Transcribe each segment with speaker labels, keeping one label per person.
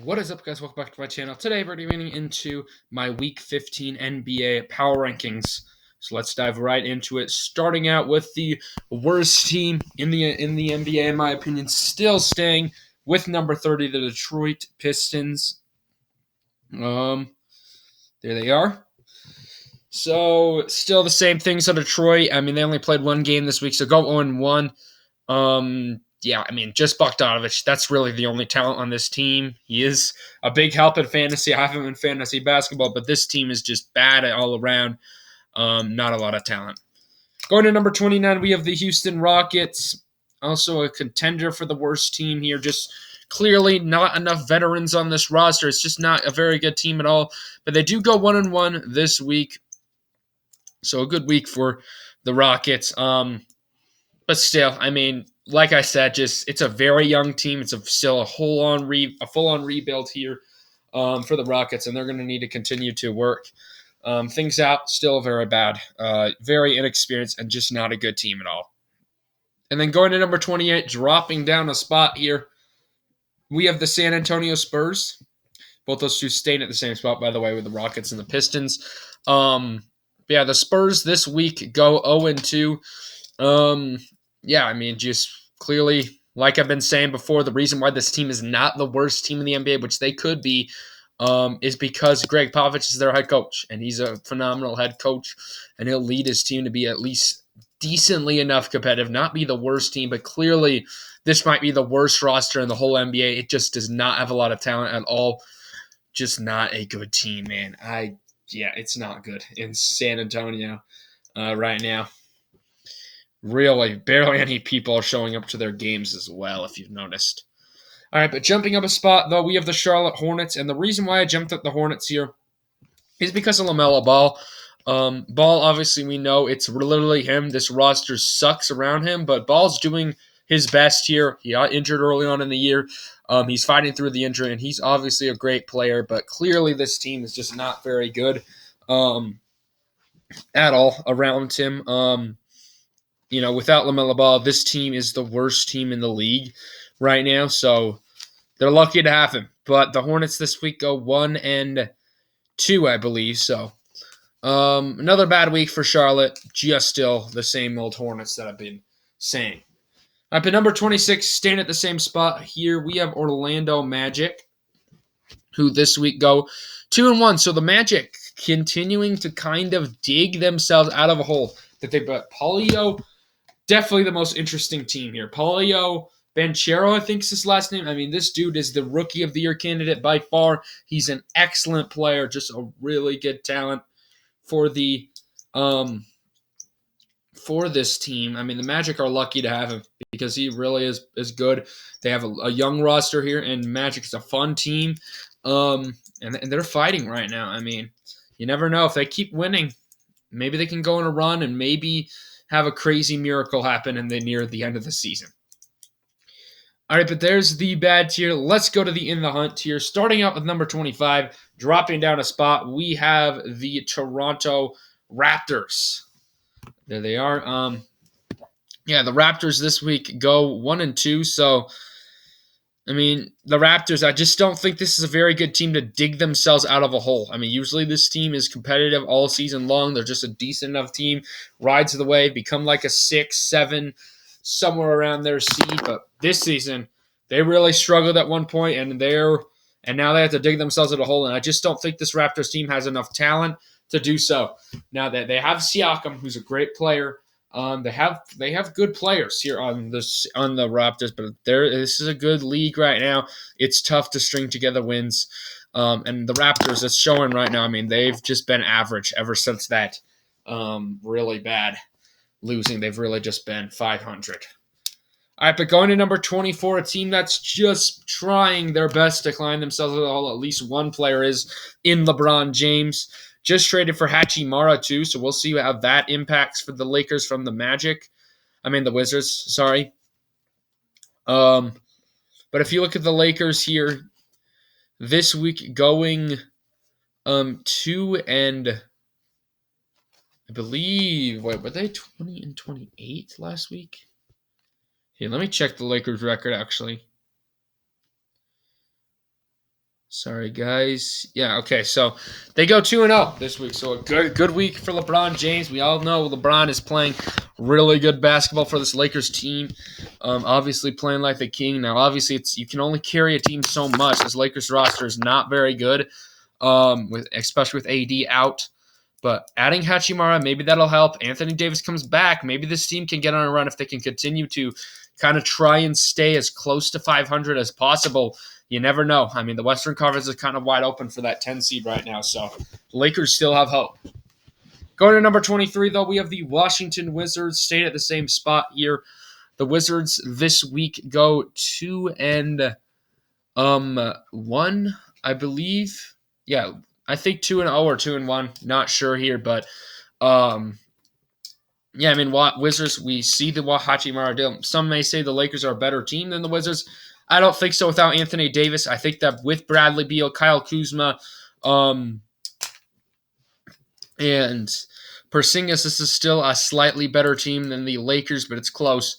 Speaker 1: What is up, guys? Welcome back to my channel. Today, we're getting into my Week 15 NBA Power Rankings. So let's dive right into it. Starting out with the worst team in the NBA, in my opinion, still staying with number 30, the Detroit Pistons. There they are. So still the same thing. So Detroit, I mean, they only played one game this week, so go 0-1. Yeah, I mean, just Bogdanovich. That's really the only talent on this team. He is a big help in fantasy. I have him in fantasy basketball, but this team is just bad all around. Not a lot of talent. Going to number 29, we have the Houston Rockets. Also a contender for the worst team here. Just clearly not enough veterans on this roster. It's just not a very good team at all. But they do go 1-1 this week. So a good week for the Rockets. But still, I mean, like I said, just it's a very young team. It's still a full-on rebuild here for the Rockets, and they're going to need to continue to work things out. Still very bad, very inexperienced, and just not a good team at all. And then going to number 28, dropping down a spot here, we have the San Antonio Spurs. Both those two staying at the same spot, by the way, with the Rockets and the Pistons. Yeah, the Spurs this week go 0-2. Yeah, I mean, just clearly, like I've been saying before, the reason why this team is not the worst team in the NBA, which they could be, is because Greg Popovich is their head coach, and he's a phenomenal head coach, and he'll lead his team to be at least decently enough competitive, not be the worst team, but clearly this might be the worst roster in the whole NBA. It just does not have a lot of talent at all. Just not a good team, man. Yeah, it's not good in San Antonio right now. Really, barely any people are showing up to their games as well, if you've noticed. All right, but jumping up a spot, though, we have the Charlotte Hornets. And the reason why I jumped up the Hornets here is because of LaMelo Ball. Ball, obviously, we know it's literally him. This roster sucks around him, but Ball's doing his best here. He got injured early on in the year. He's fighting through the injury, and he's obviously a great player, but clearly this team is just not very good at all around him. Without LaMelo Ball, this team is the worst team in the league right now, so they're lucky to have him. But the Hornets this week go 1-2, I believe, so another bad week for Charlotte. Just still the same old Hornets that I've been saying. Up at number 26, staying at the same spot here, we have Orlando Magic, who this week go 2-1. So the Magic continuing to kind of dig themselves out of a hole that they put. Paolo, definitely the most interesting team here. Paolo Banchero, I think is his last name. I mean, this dude is the Rookie of the Year candidate by far. He's an excellent player, just a really good talent for the for this team. I mean, the Magic are lucky to have him because he really is good. They have a young roster here, and Magic is a fun team, and they're fighting right now. I mean, you never know. If they keep winning, maybe they can go on a run and maybe have a crazy miracle happen and they near the end of the season. All right, but there's the bad tier. Let's go to the in the hunt tier. Starting out with number 25, dropping down a spot, we have the Toronto Raptors. There they are. Yeah, the Raptors this week go 1-2. So, I mean, the Raptors, I just don't think this is a very good team to dig themselves out of a hole. I mean, usually this team is competitive all season long. They're just a decent enough team, rides the wave, become like a 6, 7, somewhere around their seed. But this season, they really struggled at one point, and now they have to dig themselves out of a hole. And I just don't think this Raptors team has enough talent to do so. Now that they have Siakam, who's a great player. They have good players here on the Raptors, but this is a good league right now. It's tough to string together wins, and the Raptors, it's showing right now. I mean, they've just been average ever since that really bad losing. They've really just been 500. All right, but going to number 24, a team that's just trying their best to climb themselves out of the hole. At least one player is in LeBron James. Just traded for Hachimura, too, so we'll see how that impacts for the Lakers from the Wizards, sorry. But if you look at the Lakers here, this week going 2 and I believe, were they 20-28 last week? Here, let me check the Lakers record, actually. Sorry, guys. Yeah, okay. So they go 2-0 this week. So a good week for LeBron James. We all know LeBron is playing really good basketball for this Lakers team. Obviously playing like the king. Now, obviously, it's you can only carry a team so much. This Lakers roster is not very good, especially with AD out. But adding Hachimura, maybe that'll help. Anthony Davis comes back. Maybe this team can get on a run if they can continue to kind of try and stay as close to 500 as possible. You never know. I mean, the Western Conference is kind of wide open for that 10 seed right now. So the Lakers still have hope. Going to number 23, though, we have the Washington Wizards staying at the same spot here. The Wizards this week go 2-1, I believe. Yeah, I think 2-0 or 2-1. Not sure here, but yeah, I mean, Wizards, we see the Hachimura deal. Some may say the Lakers are a better team than the Wizards. I don't think so without Anthony Davis. I think that with Bradley Beal, Kyle Kuzma, and Porzingis, this is still a slightly better team than the Lakers, but it's close.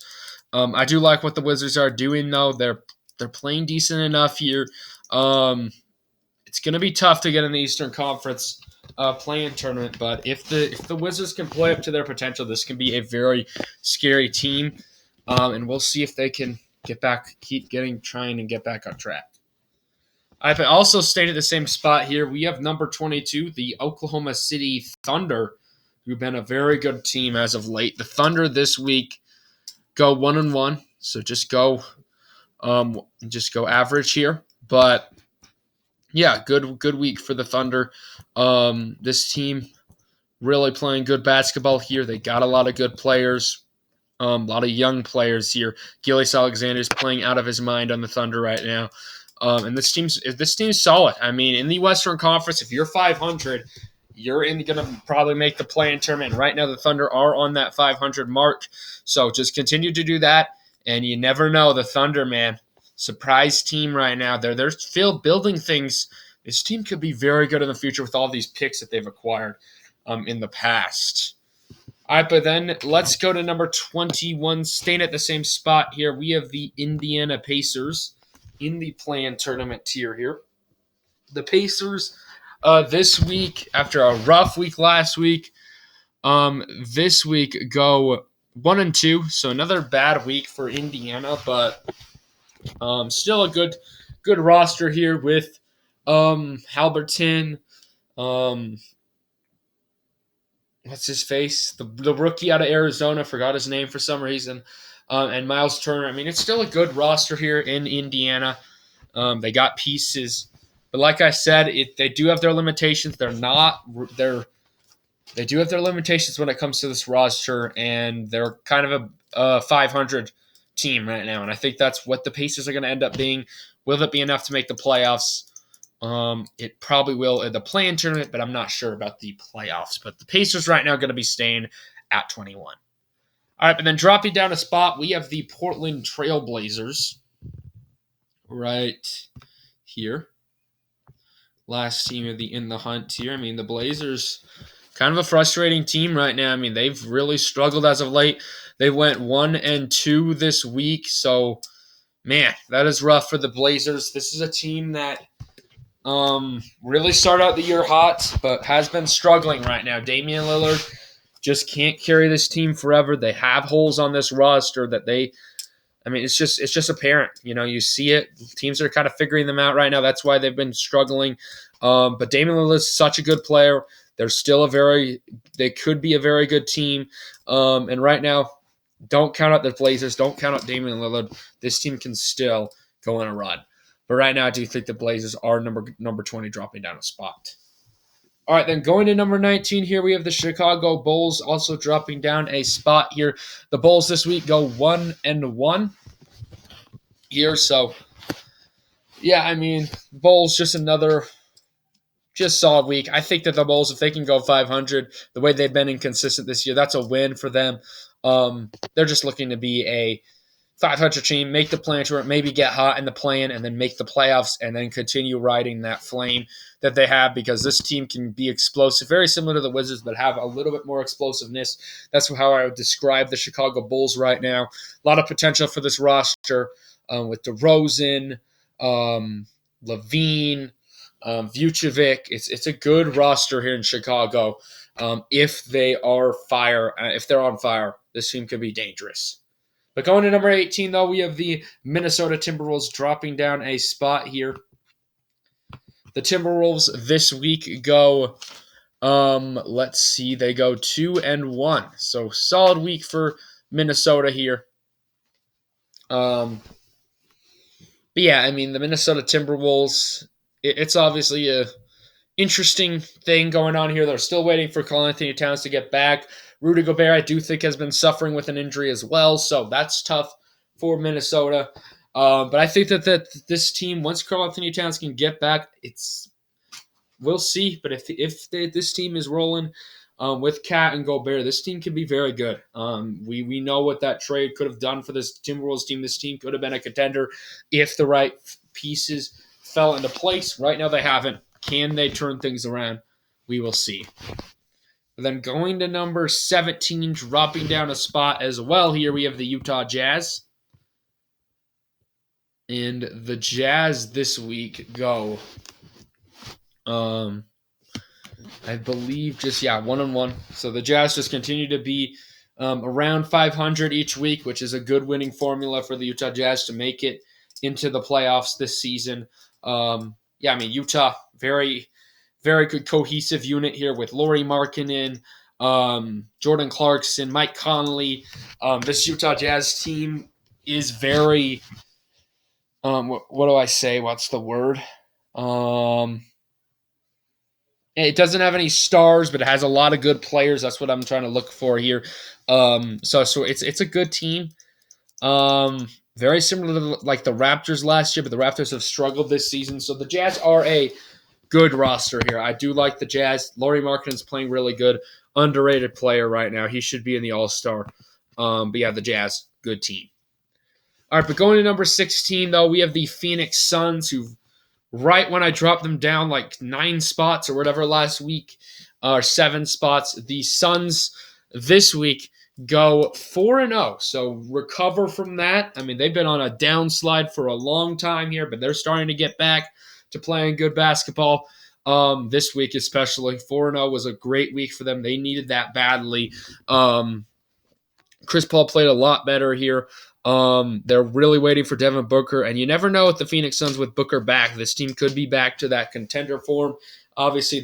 Speaker 1: I do like what the Wizards are doing, though. They're playing decent enough here. It's going to be tough to get in the Eastern Conference play-in tournament, but if the Wizards can play up to their potential, this can be a very scary team, and we'll see if they can get back on track. I've also stayed at the same spot here. We have number 22, the Oklahoma City Thunder, who've been a very good team as of late. The Thunder this week go 1-1, so just go average here. But yeah, good week for the Thunder. This team really playing good basketball here. They got a lot of good players, a lot of young players here. Gilgeous Alexander's playing out of his mind on the Thunder right now. And this team's solid. I mean, in the Western Conference, if you're 500, you're going to probably make the play-in tournament. Right now, the Thunder are on that 500 mark. So just continue to do that. And you never know. The Thunder, man, surprise team right now. They're still building things. This team could be very good in the future with all these picks that they've acquired in the past. All right, but then let's go to number 21. Staying at the same spot here, we have the Indiana Pacers in the play-in tournament tier here. The Pacers this week, after a rough week last week, this week go 1-2. So another bad week for Indiana, but still a good roster here with Halberton, what's his face? The rookie out of Arizona, forgot his name for some reason, and Miles Turner. I mean, it's still a good roster here in Indiana. They got pieces, but like I said, they do have their limitations. They do have their limitations when it comes to this roster, and they're kind of a 500 team right now, and I think that's what the Pacers are going to end up being. Will it be enough to make the playoffs? It probably will in the play-in tournament, but I'm not sure about the playoffs. But the Pacers right now are going to be staying at 21. All right, but then dropping down a spot, we have the Portland Trail Blazers right here. Last team in the hunt here. I mean, the Blazers, kind of a frustrating team right now. I mean, they've really struggled as of late. They went 1-2 this week, so man, that is rough for the Blazers. This is a team that really started out the year hot, but has been struggling right now. Damian Lillard just can't carry this team forever. They have holes on this roster that it's just apparent. You know, you see it. Teams are kind of figuring them out right now. That's why they've been struggling. But Damian Lillard is such a good player. They could be a very good team. And right now, don't count out the Blazers. Don't count out Damian Lillard. This team can still go on a run. But right now, I do think the Blazers are number 20 dropping down a spot. All right, then going to number 19 here, we have the Chicago Bulls also dropping down a spot here. The Bulls this week go 1-1 here. So, yeah, I mean, Bulls just solid week. I think that the Bulls, if they can go 500, the way they've been inconsistent this year, that's a win for them. They're just looking to be a 500 team, make the play-in tournament, maybe get hot in the play-in, and then make the playoffs, and then continue riding that flame that they have, because this team can be explosive, very similar to the Wizards, but have a little bit more explosiveness. That's how I would describe the Chicago Bulls right now. A lot of potential for this roster with DeRozan, Levine, Vucevic. It's a good roster here in Chicago. If they're on fire, this team could be dangerous. But going to number 18, though, we have the Minnesota Timberwolves dropping down a spot here. The Timberwolves this week go, let's see, they go 2-1. So solid week for Minnesota here. But yeah, I mean, the Minnesota Timberwolves, it's obviously a interesting thing going on here. They're still waiting for Karl-Anthony Towns to get back. Rudy Gobert, I do think, has been suffering with an injury as well, so that's tough for Minnesota. But I think that this team, once Karl-Anthony Towns can get back, we'll see. But if this team is rolling with Cat and Gobert, this team can be very good. We know what that trade could have done for this Timberwolves team. This team could have been a contender if the right pieces fell into place. Right now, they haven't. Can they turn things around? We will see. Then going to number 17, dropping down a spot as well here, we have the Utah Jazz. And the Jazz this week go, I believe, 1-1. So the Jazz just continue to be around 500 each week, which is a good winning formula for the Utah Jazz to make it into the playoffs this season. Utah, very, very good cohesive unit here with Lauri Markkanen, Jordan Clarkson, Mike Conley. This Utah Jazz team is very, what do I say? What's the word? It doesn't have any stars, but it has a lot of good players. That's what I'm trying to look for here. So it's a good team. Very similar to like the Raptors last year, but the Raptors have struggled this season. So the Jazz are a good roster here. I do like the Jazz. Lauri Markkanen's playing really good. Underrated player right now. He should be in the All-Star. But yeah, the Jazz, good team. All right, but going to number 16, though, we have the Phoenix Suns, who right when I dropped them down like 9 spots or whatever last week, or 7 spots, the Suns this week go 4-0. So recover from that. I mean, they've been on a downslide for a long time here, but they're starting to get back to playing good basketball. This week especially, 4-0 was a great week for them. They needed that badly. Chris Paul played a lot better here. They're really waiting for Devin Booker, and you never know with the Phoenix Suns with Booker back. This team could be back to that contender form. Obviously,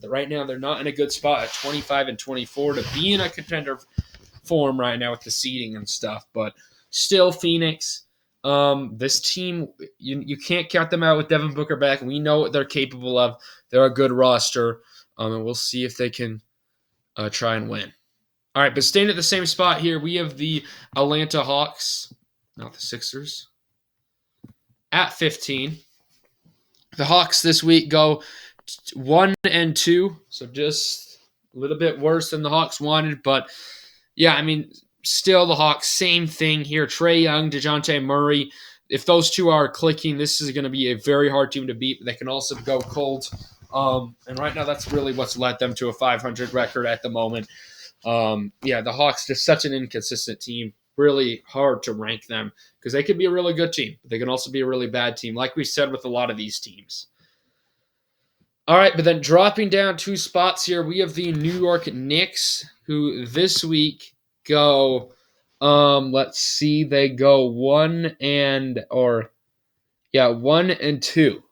Speaker 1: right now they're not in a good spot at 25-24 to be in a contender form right now with the seeding and stuff. But still, Phoenix, this team, you can't count them out with Devin Booker back. We know what they're capable of. They're a good roster, and we'll see if they can try and win. All right, but staying at the same spot here, we have the Atlanta Hawks, not the Sixers, at 15. The Hawks this week go 1-2, so just a little bit worse than the Hawks wanted. But, yeah, I mean, still the Hawks, same thing here. Trae Young, DeJounte Murray, if those two are clicking, this is going to be a very hard team to beat. But they can also go cold. And right now that's really what's led them to a 500 record at the moment. The Hawks, just such an inconsistent team. Really hard to rank them because they could be a really good team, but they can also be a really bad team, like we said with a lot of these teams. All right, but then dropping down 2 spots here, we have the New York Knicks, who this week go, they go 1-2.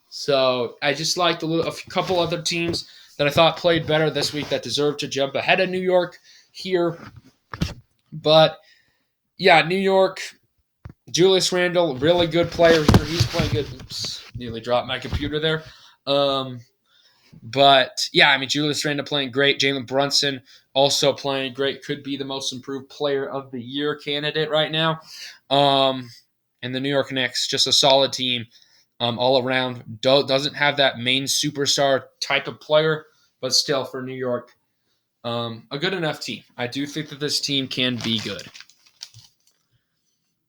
Speaker 1: So I just liked a couple other teams that I thought played better this week that deserved to jump ahead of New York here. But, yeah, New York, Julius Randle, really good player here. He's playing good. Oops, nearly dropped my computer there. But, yeah, I mean, Julius Randle playing great. Jalen Brunson also playing great. Could be the most improved player of the year candidate right now. And the New York Knicks, just a solid team. All around, doesn't have that main superstar type of player, but still for New York, a good enough team. I do think that this team can be good.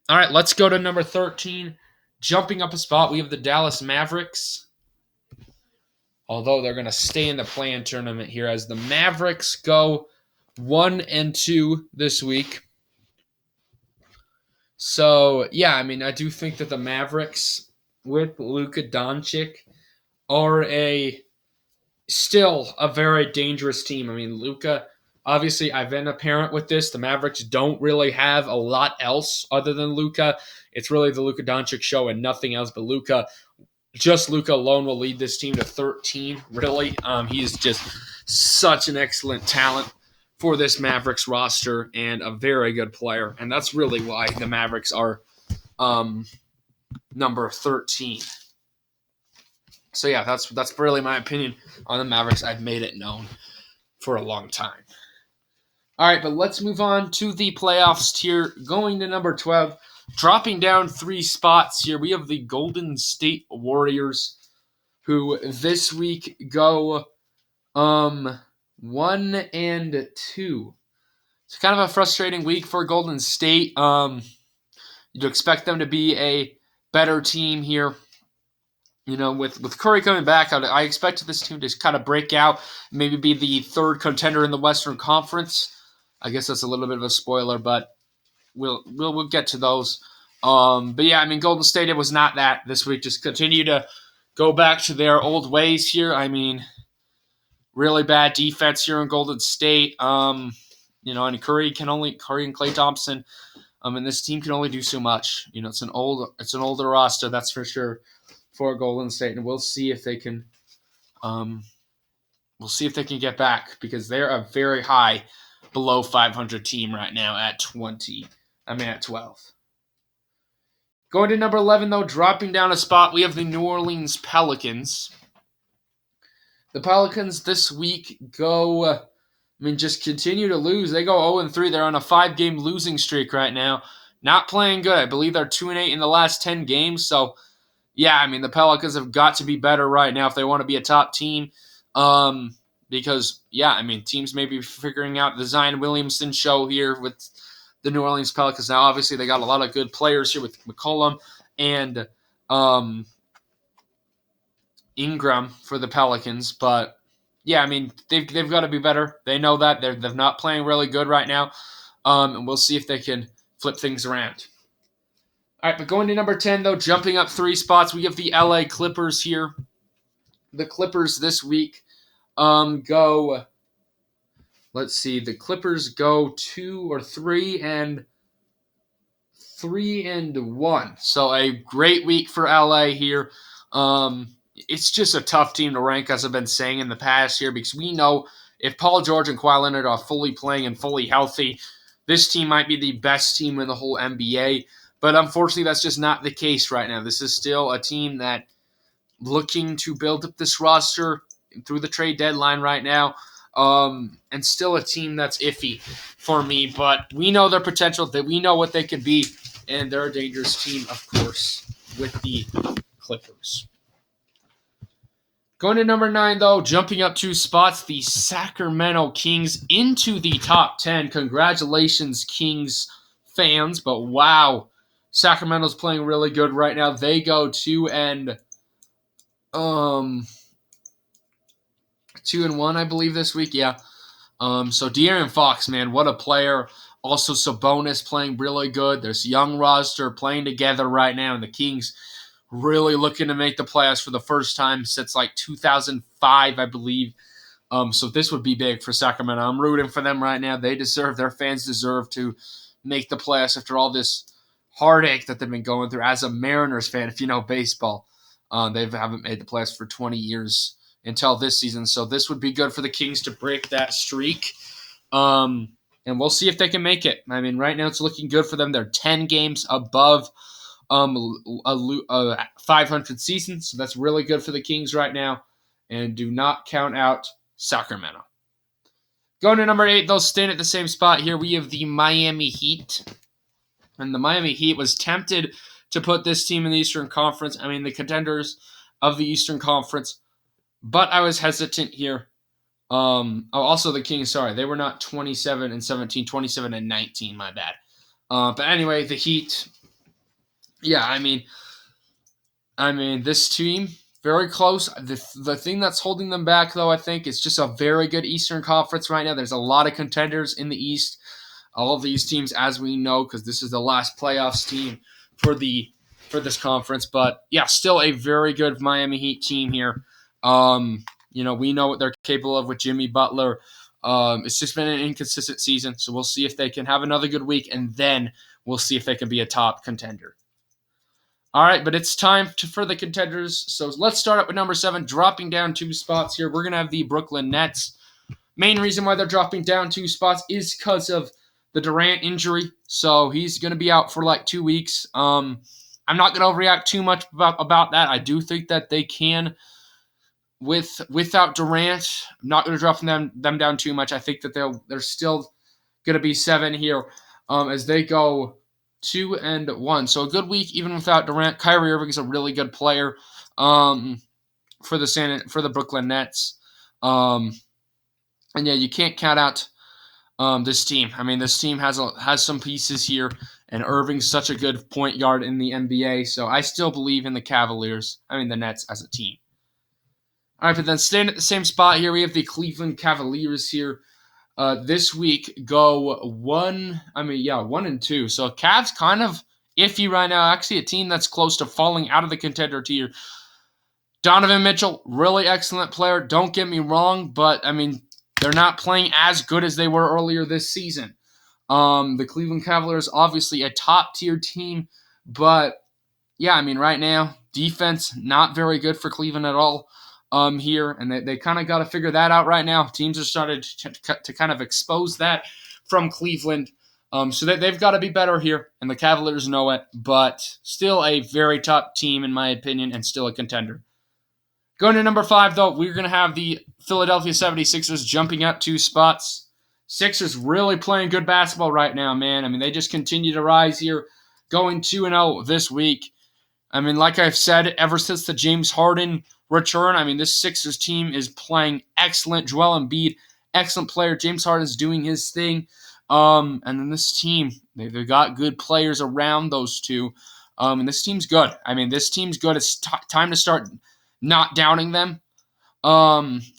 Speaker 1: All right, let's go to number 13. Jumping up a spot, we have the Dallas Mavericks. Although they're going to stay in the play-in tournament here as the Mavericks go 1-2 this week. So, yeah, I mean, I do think that the Mavericks with Luka Doncic are still a very dangerous team. I mean, Luka, obviously, I've been apparent with this. The Mavericks don't really have a lot else other than Luka. It's really the Luka Doncic show and nothing else but Luka. Just Luka alone will lead this team to 13, really. He's just such an excellent talent for this Mavericks roster and a very good player. And that's really why the Mavericks are number 13. So yeah, that's really my opinion on the Mavericks. I've made it known for a long time. All right, but let's move on to the playoffs tier. Going to number 12, dropping down 3 spots here. We have the Golden State Warriors, who this week go 1-2. It's kind of a frustrating week for Golden State. You'd expect them to be a better team here. You know, with Curry coming back, I expected this team to kind of break out, maybe be the third contender in the Western Conference. I guess that's a little bit of a spoiler, but we'll get to those. But yeah, I mean, Golden State, it was not that this week. Just continue to go back to their old ways here. I mean, really bad defense here in Golden State. You know, and Curry and Klay Thompson, and this team can only do so much. You know, it's an older roster, that's for sure, for Golden State, and we'll see if they can get back, because they're a very high below 500 team right now at 12. Going to number 11 though, dropping down a spot, we have the New Orleans Pelicans. The Pelicans this week just continue to lose. They go 0-3. They're on a 5-game losing streak right now. Not playing good. I believe they're 2-8 in the last 10 games, so yeah, I mean, the Pelicans have got to be better right now if they want to be a top team. Because, yeah, I mean, teams may be figuring out the Zion Williamson show here with the New Orleans Pelicans. Now, obviously, they got a lot of good players here with McCollum and Ingram for the Pelicans. But, yeah, I mean, they've got to be better. They know that. They're not playing really good right now. And we'll see if they can flip things around. All right, but going to number 10, though, jumping up 3 spots, we have the LA Clippers here. The Clippers this week the Clippers go 3-1. So a great week for LA here. It's just a tough team to rank, as I've been saying in the past here, because we know if Paul George and Kawhi Leonard are fully playing and fully healthy, this team might be the best team in the whole NBA. But unfortunately, that's just not the case right now. This is still a team that looking to build up this roster through the trade deadline right now, and still a team that's iffy for me. But we know their potential, that we know what they could be, and they're a dangerous team, of course, with the Clippers. Going to number 9, though, jumping up 2 spots, the Sacramento Kings into the top 10. Congratulations, Kings fans, but wow. Sacramento's playing really good right now. They go 2-1, I believe, this week. Yeah. So De'Aaron Fox, man, what a player. Also Sabonis playing really good. There's a young roster playing together right now, and the Kings really looking to make the playoffs for the first time since like 2005, I believe. So this would be big for Sacramento. I'm rooting for them right now. Their fans deserve to make the playoffs after all this heartache that they've been going through. As a Mariners fan, if you know baseball, they haven't made the playoffs for 20 years until this season. So this would be good for the Kings to break that streak. And we'll see if they can make it. I mean, right now it's looking good for them. They're 10 games above a 500 season. So that's really good for the Kings right now. And do not count out Sacramento. Going to number 8, they'll stand at the same spot here. We have the Miami Heat. And the Miami Heat was tempted to put this team in the Eastern Conference. I mean, the contenders of the Eastern Conference. But I was hesitant here. Also the Kings, sorry. They were not 27-17, 27-19, my bad. But anyway, the Heat. Yeah, I mean, this team, very close. The thing that's holding them back, though, I think, is just a very good Eastern Conference right now. There's a lot of contenders in the East. All of these teams, as we know, because this is the last playoffs team for this conference. But yeah, still a very good Miami Heat team here. We know what they're capable of with Jimmy Butler. It's just been an inconsistent season, so we'll see if they can have another good week, and then we'll see if they can be a top contender. All right, but it's time for the contenders. So let's start up with number 7, dropping down 2 spots here. We're going to have the Brooklyn Nets. Main reason why they're dropping down 2 spots is because of the Durant injury. So he's going to be out for like 2 weeks. I'm not going to overreact too much about that. I do think that they can without Durant. I'm not going to drop them down too much. I think that they're still going to be 7 here as they go 2-1. So a good week even without Durant. Kyrie Irving is a really good player for the Brooklyn Nets. And yeah, you can't count out this team. I mean, this team has some pieces here, and Irving's such a good point guard in the NBA. So I still believe in the Nets as a team. All right, but then staying at the same spot here, we have the Cleveland Cavaliers here. This week go 1-2. So Cavs kind of iffy right now. Actually, a team that's close to falling out of the contender tier. Donovan Mitchell, really excellent player. Don't get me wrong, but I mean, they're not playing as good as they were earlier this season. The Cleveland Cavaliers, obviously a top tier team, but yeah, I mean, right now, defense not very good for Cleveland at all. Here, and they kind of got to figure that out right now. Teams are started to kind of expose that from Cleveland, so they've got to be better here, and the Cavaliers know it, but still a very top team in my opinion, and still a contender. Going to number 5, though, we're going to have the Philadelphia 76ers jumping up 2 spots. Sixers really playing good basketball right now, man. I mean, they just continue to rise here, going 2-0 this week. I mean, like I've said, ever since the James Harden return, I mean, this Sixers team is playing excellent. Joel Embiid, excellent player. James Harden's doing his thing. And then this team, they've got good players around those two. And this team's good. I mean, this team's good. It's time to start not doubting them.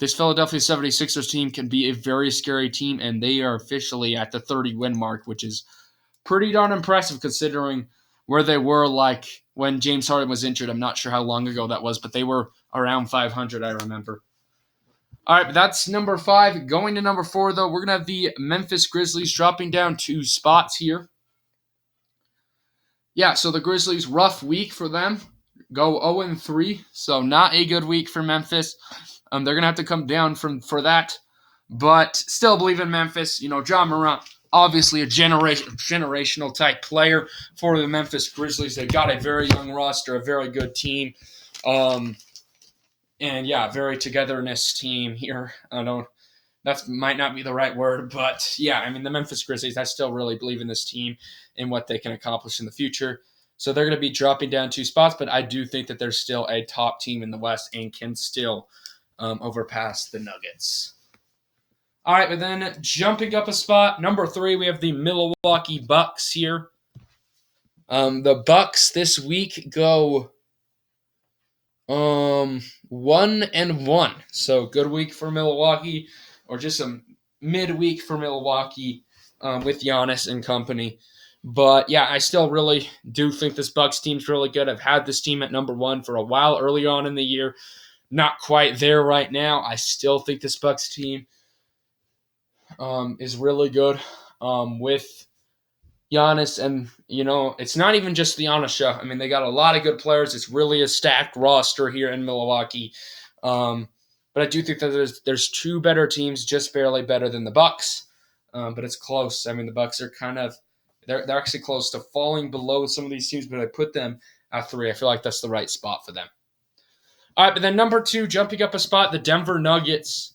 Speaker 1: This Philadelphia 76ers team can be a very scary team, and they are officially at the 30-win mark, which is pretty darn impressive considering where they were like when James Harden was injured. I'm not sure how long ago that was, but they were around 500, I remember. All right, but that's number 5. Going to number 4, though, we're going to have the Memphis Grizzlies dropping down 2 spots here. Yeah, so the Grizzlies, rough week for them. Go 0-3, so not a good week for Memphis. They're going to have to come down for that, but still believe in Memphis. You know, Ja Morant, obviously a generational type player for the Memphis Grizzlies. They've got a very young roster, a very good team. And yeah, very togetherness team here. That might not be the right word, but yeah, I mean, the Memphis Grizzlies, I still really believe in this team and what they can accomplish in the future. So they're going to be dropping down 2 spots, but I do think that they're still a top team in the West and can still overpass the Nuggets. All right, but then jumping up a spot, number 3, we have the Milwaukee Bucks here. The Bucks this week go 1-1. So good week for Milwaukee, or just a midweek for Milwaukee with Giannis and company. But yeah, I still really do think this Bucks team's really good. I've had this team at number 1 for a while early on in the year. Not quite there right now. I still think this Bucks team is really good with Giannis, and you know, it's not even just the Giannis show. I mean, they got a lot of good players. It's really a stacked roster here in Milwaukee. But I do think that there's 2 better teams, just barely better than the Bucks. But it's close. I mean, the Bucks are they're actually close to falling below some of these teams, but I put them at 3. I feel like that's the right spot for them. All right, but then number 2, jumping up a spot, the Denver Nuggets,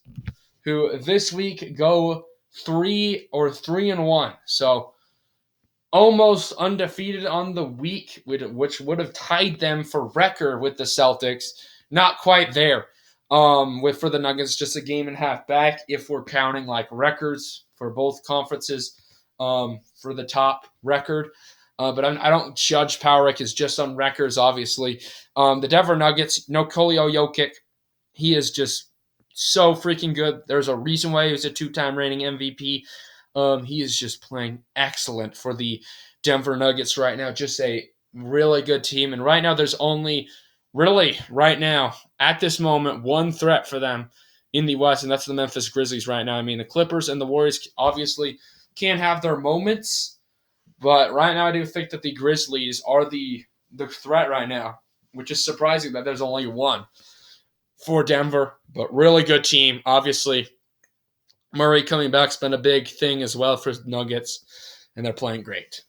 Speaker 1: who this week go 3-1. So almost undefeated on the week, which would have tied them for record with the Celtics. Not quite there. For the Nuggets, just a game and a half back if we're counting like records for both conferences for the top record. But I don't judge power rankings just on records, obviously. The Denver Nuggets, Nikola Jokic, he is just so freaking good. There's a reason why he was a 2-time reigning MVP. He is just playing excellent for the Denver Nuggets right now. Just a really good team. And right now there's only really, right now, at this moment, one threat for them in the West, and that's the Memphis Grizzlies right now. I mean, the Clippers and the Warriors obviously can have their moments, but right now I do think that the Grizzlies are the threat right now, which is surprising that there's only one for Denver, but really good team. Obviously, Murray coming back's been a big thing as well for Nuggets, and they're playing great.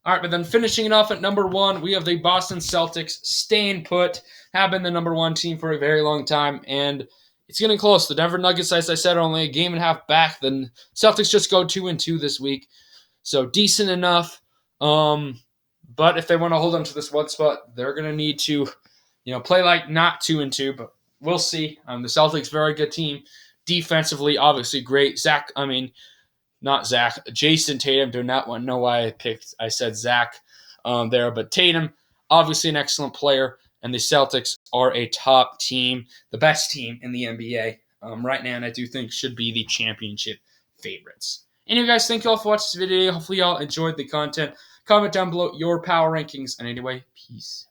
Speaker 1: All right, but then finishing it off at number one, we have the Boston Celtics staying put, have been the number one team for a very long time, and it's getting close. The Denver Nuggets, as I said, are only a game and a half back. The Celtics just go 2-2 this week, so decent enough. But if they want to hold on to this one spot, they're going to need to, play like not 2-2. But we'll see. The Celtics, very good team, defensively, obviously great. Not Zach, Jason Tatum. Do not want to know why I said Zach there, but Tatum, obviously an excellent player, and the Celtics are a top team, the best team in the NBA right now, and I do think should be the championship favorites. And you guys, thank you all for watching this video. Hopefully, y'all enjoyed the content. Comment down below your power rankings, and anyway, peace.